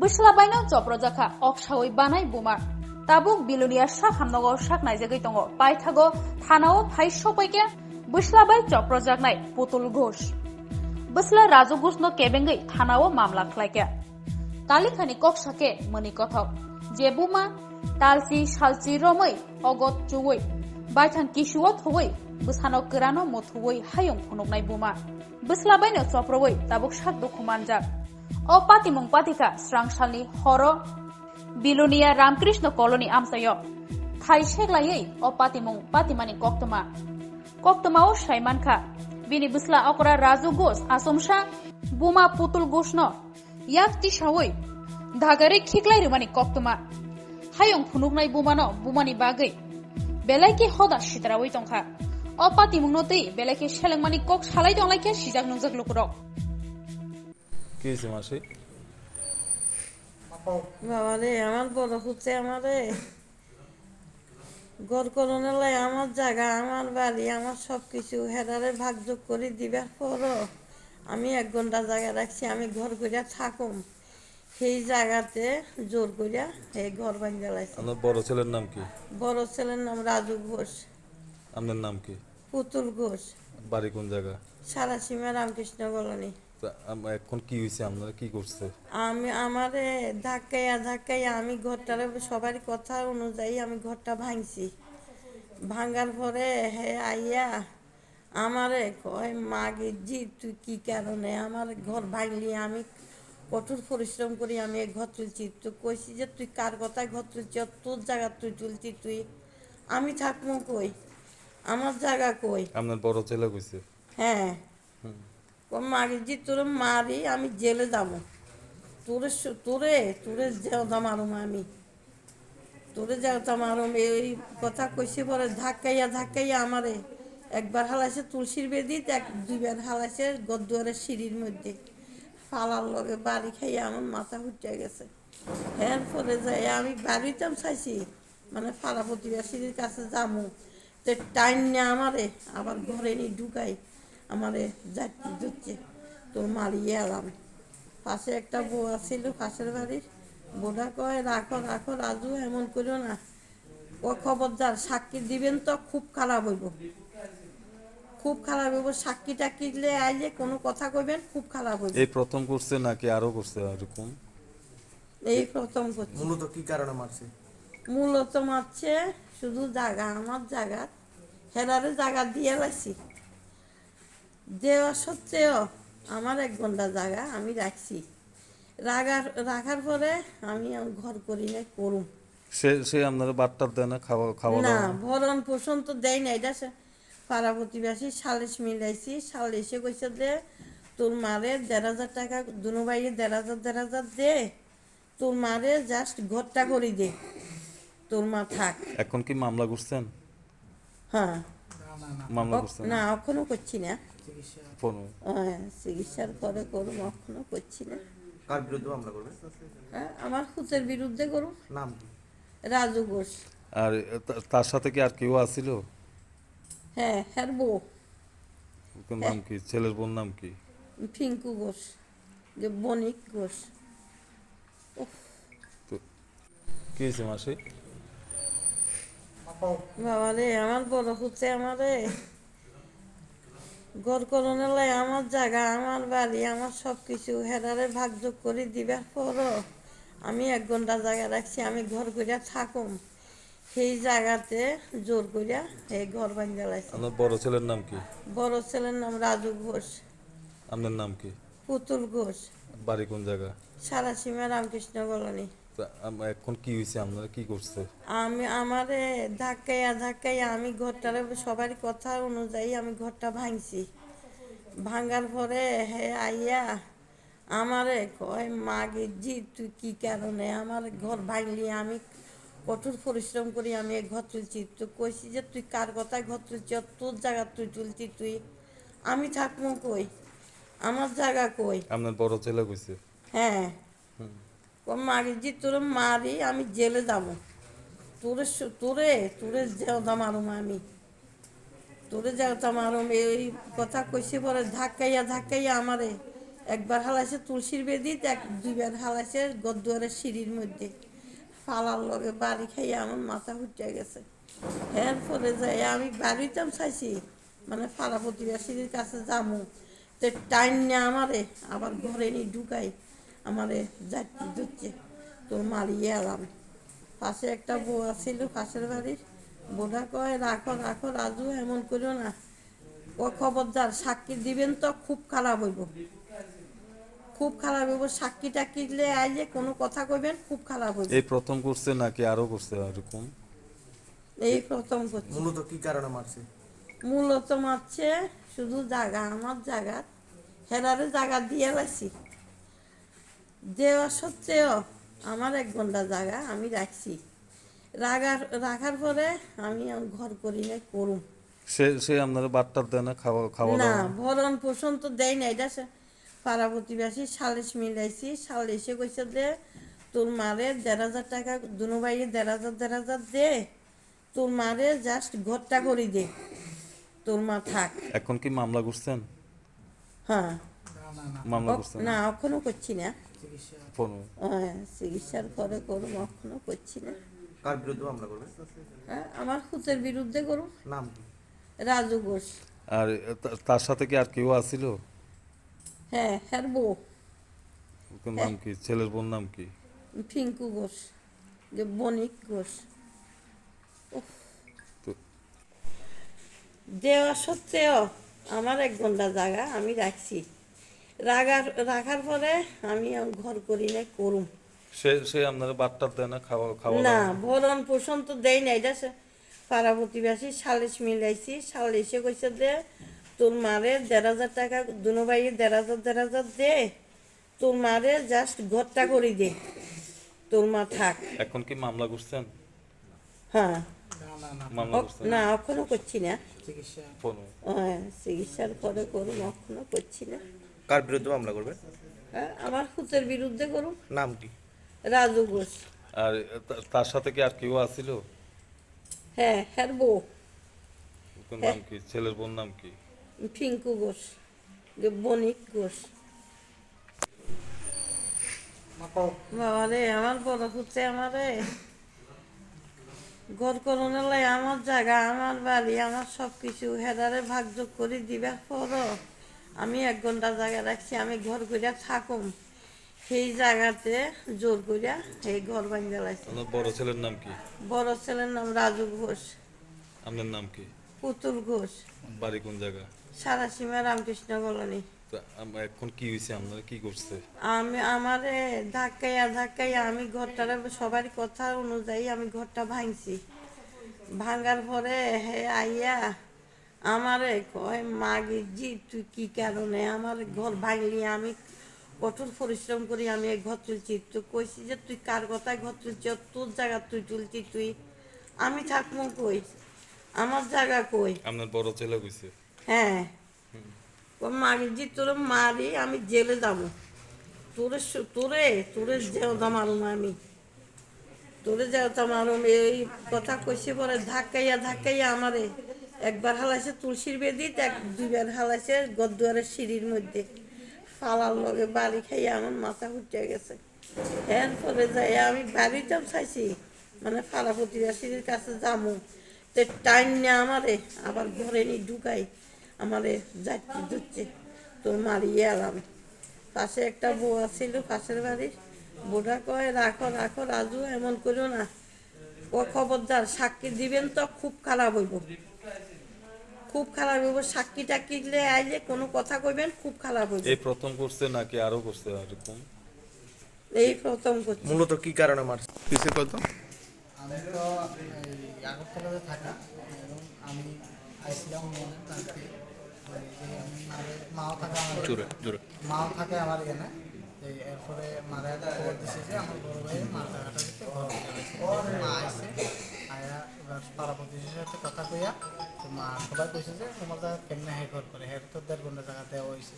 बैस्लाबायनो जप्रजाखा अक्सावै बानाय बुमा ताबुक बिलुनिया सा हामनगो साक नाइजागै दङ पाइथागो थानाव फाइ सबाइके बैस्लाबाय जप्रजागनाय पुतुल घोष बैस्ला राजु घोषनो केबेंगै थानाव मामला खलाइके तालिखानि कक्साके मनि कथाव जे बुमा तालसि सालसि रमै अगत चुवै बाइथां किसुआ थवै बैसानाव गोरानो मथुवै हायं फुनुगनाय बुमा बैस्लाबायनो चप्रवै ताबुक साक दुखुमानजाक o patimung patika srangsalni horo bilunia ramkrishna colony amsayo thai seglaiei o patimung patimani koktoma o shaimankha bini busla okra raju ghosh asomsha buma putul goshno yakti shawoi dhagare khiklai rumani koktoma hayong phunugnai bumano bumani bagai belaiki hoda shitrawoi tongkha o patimung notei belaiki selengmani kok salai donglaike sijak nungjak lukurok কি হয়েছে মাসি? বাবা রে, আমার বড় হচ্ছে আমারে গড় করোনালাই আমার জায়গা, আমার বাড়ি, আমার সব কিছু হেরারে ভাগযোগ করে দিবার পরও আমি 1 ঘন্টা জায়গা রাখছি, আমি ঘর করিয়া থাকুম সেই জায়গাতে জোর করিয়া এই ঘর ভাঙিয়া লাইছে। আপনার বড় ছেলের নাম কি? বড় ছেলের নাম রাজু ঘোষ। আপনার নাম কি? পুতুল ঘোষ। বাড়ি কোন জায়গা? সারাসীমা রামকৃষ্ণ কলোনি। এখন কি হয়েছে, আপনারা কি করছে? আমি আমারে ধাক্কাইয়া আমি ঘরটারে সবার কথা অনুযায়ী আমি ঘরটা ভাঙছি। ভাঙার পরে হে আইয়া আমারে কয় মাগে জি তুই কি কারণে আমার ঘর ভাঙলি, আমি কঠোর পরিশ্রম করি আমি এই ঘর তুলছি। তো কইছি যে তুই কার কথায় ঘর তুলছি, তোর জায়গা তুই তুলছি, তুই আমি থাকবো কই, আমার জায়গা কই। আপনার বড় ছেলে কইছে? হ্যাঁ, মাগে জি তোর মারি আমি জেলে যাবো, তোরে তোরে তোরে যেওতা মারুম, আমি তোরে যেওতা মারুম এই কথা কইছে। পরে ধাক্কাইয়া আমারে একবার হালাইছে তুলসীর বেদিত, 2বার হালাইছে গদ্দুয়ারের সিঁড়ির মধ্যে, ফালার লগে বাড়ি খাইয়া আমার মাথা উঠে গেছে। এরপরে যাই আমি বাড়িতাম চাইছি, মানে ফালা প্রতিবেশীর কাছে যাবো, তো টাইম নিয়ে আমারে আবার ঘরে নিয়ে ঢুকাই আমারে যাইতে দিচ্ছে, তোর মারিয়ে এলাম। পাশে একটা বউ ছিল পাশের বাড়ির, বোধা কয় রাখো রাজু এমন করিও না, ও খবরদার সাক্ষী দিবেন তো খুব খারাপ হইব, সাক্ষী টাক্ষী দিলে আইলে কোনো কথা কইবেন খুব খারাপ হইব। এই প্রথম করছে নাকি আরো করছে এরকম? এই প্রথম করছে। মূলত কি কারণে মারছে? মূলত মারছে শুধু জায়গা, আমার জায়গা হেরারে জায়গা দিয়ে লাইছি, দেওয়া সত্ত্বেও আমার 1 ঘন্টা জায়গা আমি রাখছি। রাখার পরে আমি ঘর করি না করুম। সে আপনারা বাট্টা দেয় না, খাওয়া না, ভরণ পোষণ তো দেয় না। এটা পাড়া প্রতিবেশী সালিশ মিলাইছি, সালিশে কইছে যে তোর মারে 1,500 টাকা দুনো বাইরে 1,500 দে, তোর মারে জাস্ট ঘরটা করে দে, তোর মা থাক। এখন কি মামলা করছেন? হ্যাঁ, মামলা করছেন না এখনো করছি না, চিকিৎসা চিকিৎসার পরে করুম, এখনো করছি না। কার বিরুদ্ধে মামলা করবে? হ্যাঁ, আমার খুতের বিরুদ্ধে করুম। নাম কি? রাজু ঘোষ। আর তার সাথে কি আর কেউ আছিল? হ্যাঁ, হ্যাঁ বউ। ওর নাম কি? ছেলের বোন নাম কি? ফিঙ্কু ঘোষ, যে বণিক ঘোষ। তো কি হয়েছে মাসি? বাবা রে, আমার বড় হচ্ছে আমারে গড় করোনালাই আমার জায়গা, আমার বাড়ি, আমার সব কিছু হেরারে ভাগযোগ করে দিবার পরও আমি 1 ঘন্টা জায়গা রাখছি, আমি ঘর করিয়া থাকুম সেই জায়গাতে জোর করিয়া এই ঘর ভাঙিয়া লাইছে। আপনার বড় ছেলের নাম কি? বড় ছেলের নাম রাজু ঘোষ। আপনার নাম কি? পুতুল ঘোষ। বাড়ি কোন জায়গা? সারাসীমা রামকৃষ্ণ কলোনি। এখন কি হয়েছে, আপনারা কি করছে? আমারে ধাক্কাইয়া আমি ঘরটারে সবার কথা অনুযায়ী আমি ঘরটা ভাঙছি। ভাঙার পরে হে আইয়া আমারে কয় মাগে জি তুই কি কারণে আমার ঘর ভাঙলি, আমি কঠোর পরিশ্রম করি আমি এই ঘর তুলছি। তো কইছি যে তুই কার কথায় ঘর তুলছি, তোর জায়গা তুই তুলছি, তুই আমি থাকবো কই, আমার জায়গা কই। আপনার বড় ছেলে কইছে? হ্যাঁ, মারি জি তোর মারি আমি জেলে যাবো, তোরে যেওতা মারুম, আমি তোরে যেওতা মারুম এই কথা কইছে। পরে ধাক্কাইয়া আমারে একবার হালাইছে তুলসীর বেদিত, দুইবার হালাইছে গদ্দুয়ারের সিঁড়ির মধ্যে। ফালার লগে বাড়ি খাইয়ে আমার মাথা ফুটে গেছে। এরপরে যাই আমি বাড়িতাম চাইছি, মানে পাড়া প্রতিবেশীর কাছে যামু, তো টাইম নিয়ে আমারে আবার ঘরে নিয়ে ঢুকাই, আমারে যাইতে দিচ্ছে, তোর মারিয়ে এলাম। পাশে একটা বউ ছিল পাশের বাড়ির, বোধা কয় রাখো রাখো রাজু, এমন করিও না, ও খবরদার সাক্ষী দিবেন তো খুব খারাপ হইব, খুব খারাপ হইব, সাক্ষী টাক্ষী দিলে আইলে কোনো কথা কইবেন খুব খারাপ হইব। এই প্রথম করছে নাকি আরো করছে এরকম? এই প্রথম করছি। মূলত কি কারণে মারছে? মূলত মারছে শুধু জায়গা, আমার জায়গা হেরারে জায়গা দিয়ে লাইছি, দেওয়া সত্ত্বেও আমার 1 ঘন্টা জায়গা আমি রাখছি, রাখার পরে আমি ঘর করি না করুম সে সে আপনারা বাট্টার দেয় না, খাওয়া খাওয়া না, দাওয়া? ভরণ পোষণ তো দেয় না। এটা পাড়া প্রতিবেশী সালিশ মিলাইছি, সালিশে কইছে যে তোর মারে 1,500 টাকা, দুনো ভাইয়ে 1,500 দে, তোর মারে জাস্ট ঘরটা করে দে, তোর মা থাক। এখন কি মামলা করছেন? হ্যাঁ, মামলা করছেন? না এখনো করছি না, ফোন- চিকিৎসার পরে করুম, এখনো করছি না। কার বিরুদ্ধে মামলা করবেন? হ্যাঁ, আমার খুতের বিরুদ্ধে করুম, নাম কি? রাজু ঘোষ। আর তার সাথে কি আর কেউ আছিল? হ্যাঁ, হ্যাঁ বউ ওর নাম কি? ছেলের বোন নাম কি? ফিঙ্কু ঘোষ, যে বণিক ঘোষ। তো- দেওয়া সত্ত্বেও আমার 1 ঘন্টা জায়গা আমি রাখছি, রাখার পরে আমি ঘর করি না করুম সে সে আপনারা বাট্টার দেয় না, খাওয়া খাওয়া না, দাওয়া? ভরণ পোষণ তো দেয় না। এটা পাড়া প্রতিবেশী সালিশ মিলাইছি, সালিশে কইছে যে তোর মারে 1,500 টাকা, দুনো ভাইয়ে 1,500 দে, তোর মারে জাস্ট ঘরটা করে দে, তোর মা থাক। এখন কি মামলা করছেন? হ্যাঁ, মামলা করছেন? না এখনো করছি না, ফোন- চিকিৎসার পরে করুম, এখনো করছি না। কার বিরুদ্ধে মামলা করবেন? হ্যাঁ, আমার খুতের বিরুদ্ধে করুম, নাম কি? রাজু ঘোষ। আর তার সাথে কি আর কেউ আছিল? হ্যাঁ, হ্যাঁ বউ ওর নাম কি? ছেলের বোন নাম কি? ফিঙ্কু ঘোষ, যে বণিক ঘোষ। বাবা রে, আমার বড় হচ্ছে আমারে ঘর করোনার লাই, আমার জায়গা, আমার বাড়ি, আমার সব কিছু হেদারে ভাগযোগ করে দিবার পরও আমি 1 ঘন্টা জায়গা রাখছি, আমি ঘর করিয়া থাকুম, সেই জায়গাতে জোর করিয়া এই ঘর ভাঙিয়া লাগছে। আপনার বড় ছেলের নাম কি? বড় ছেলের নাম রাজু ঘোষ, আপনার নাম কি? পুতুল ঘোষ, বাড়ি কোন জায়গা? সারাসীমা রামকৃষ্ণ কলোনি। তা এখন কি হয়েছে, আপনারা কি করছে? আমারে ধাক্কাইয়া আমি ঘরটারে, সবার কথা অনুযায়ী আমি ঘরটা ভাঙছি, ভাঙার পরে হে আইয়া আমারে কয় মাগি জি তুই কি কারণে আমার ঘর ভাঙলি, আমি কঠোর পরিশ্রম করি আমি এই ঘর তুলছি, তো কইছি যে তুই কার কথায় ঘর তুলছি, তোর জায়গা তুই তুলছি, তুই আমি থাকবো কই, আমার জায়গা কই। আপনার বড় ছেলে কইছে? হ্যাঁ, মাগি জি তোর মারি আমি জেলে যাবো, তোরে তোরে তোরে যেওতা মারুম, আমি তোরে যেওতা মারুম, এই কথা কইছে। পরে ধাক্কাইয়া আমারে একবার হালাইছে তুলসীর বেদিত, দুইবার হালাইছে গদ্দুয়ারের সিঁড়ির মধ্যে। ফালার লগে বাড়ি খাইয়ে আমার মাথা ফুটে গেছে। এরপরে যাই আমি বাড়িটাও চাইছি, মানে পাড়া প্রতিবেশীর কাছে যামু, তো টাইম নিয়ে আমারে আবার ঘরে নিয়ে ঢুকাই, আমারে যাইতে দিচ্ছে, তোর মারিয়ে এলাম। পাশে একটা বউ ছিল পাশের বাড়ির, বোধা কয় রাখো রাখো রাজু, এমন করিও না, ও খবরদার সাক্ষী দিবেন তো খুব খারাপ হইব, খুব খারাপ হইব, সাক্ষী টাক্ষী দিলে আইলে কোনো কথা কইবেন খুব খারাপ হইব। এই প্রথম করছে নাকি আরো করছে এরকম? এই প্রথম করছি। মূলত কি কারণে মারছে? কিসে কত? আমি তো এই আগরতলাতে থাকি এবং আমি আইছিলাম মনে থাকি, আমি মাও থাকে আমার, জোরে মাও থাকে আমার এখানে। এরপরে মারা খবর দিছে যে আমার বড় ভাই মা টাকাটা দিতে ঘর দিয়ে গেছে, মা আইসে আয়া এবার পাড়া প্রতিবেশীর সাথে কথা কইয়া, তো মা সবাই কইছে যে তোমার জায়গা কেমনে হে ঘর করে, হের তো 1.5 ঘন্টা জায়গা দেওয়া হয়েছে।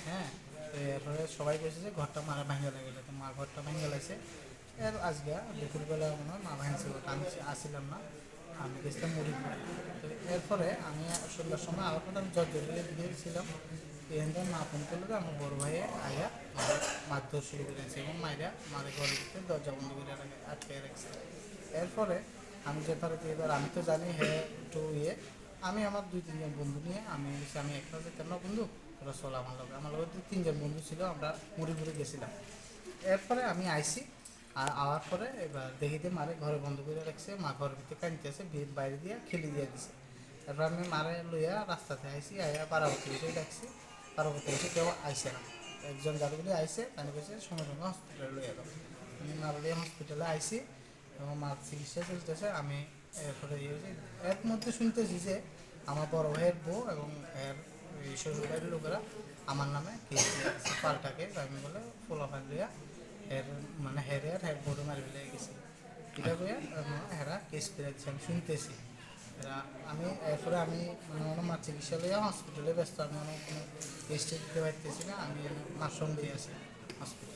হ্যাঁ, তো এরপরে সবাই কইছে যে ঘরটা মারা ভাঙে লাগলে, তো মা ঘরটা ভাঙে লাগছে। এর আজকে দুপুরবেলা মনে হয় মা ভাঙছিল, আমি আসছিলাম না, আমি গেছিলাম মুড়ি। তো এরপরে আমি সন্ধ্যার সময় আবার আমি জর্জরিয়ে দিয়েছিলাম, এখানটা মা ফোন করলো যে আমার বড় ভাইয়ে আয়া মারধর শুরু করেছে এবং মাইরা মারে ঘরের ভিতরে দরজা বন্ধ করে আটকে রাখছে। এরপরে আমি যথারীতি এবার আমি তো জানি হ্যাঁ একটু আমি আমার 2-3 জন বন্ধু নিয়ে আমি একটা যেতাম না বন্ধু ওরা চলো আমার লগে 3 জন বন্ধু ছিল, আমরা মুড়ি মুড়ি গেছিলাম। এরপরে আমি আইসি আর আওয়ার পরে এবার দেখিতে মারে ঘরে বন্ধ করে রাখছে, মা ঘরের ভিতরে কাঁদতেছে, বাইরে দিয়ে খেলে দিয়ে দিছে। তারপর আমি মারে লইয়া রাস্তাতে আইসি, আইয়া পাড়াপতি এসে ডাকছি, পাড়াপতি এসে কেউ আইসে না, একজন যাদুগুলি আইসে তাই কেছে সঙ্গে সঙ্গে হসপিটালে লইয়া দাও। আমি মারলিয়া হসপিটালে আইসি এবং মার চিকিৎসা চলতেছে। আমি এরপরে এর মধ্যে শুনতেছি যে আমার বড় ভাইয়ের বউ এবং এর শ্বশুরবাড়ির লোকেরা আমার নামে কেস দিয়েছে পাল্টাকে, আমি বলে ফোলাফান লইয়া এর মানে হেরে আর হের বড় মারি ফেলে গেছি, এটা করে হেরা কেস করে দিচ্ছে আমি শুনতেছি। এরা আমি এরপরে আমি মানে মার চিকিৎসা লইয়া হসপিটালে ব্যস্ত, আমি অনেক কোনো কেস দিতে পারতেছি না, আমি মার সঙ্গে আছি হসপিটালে।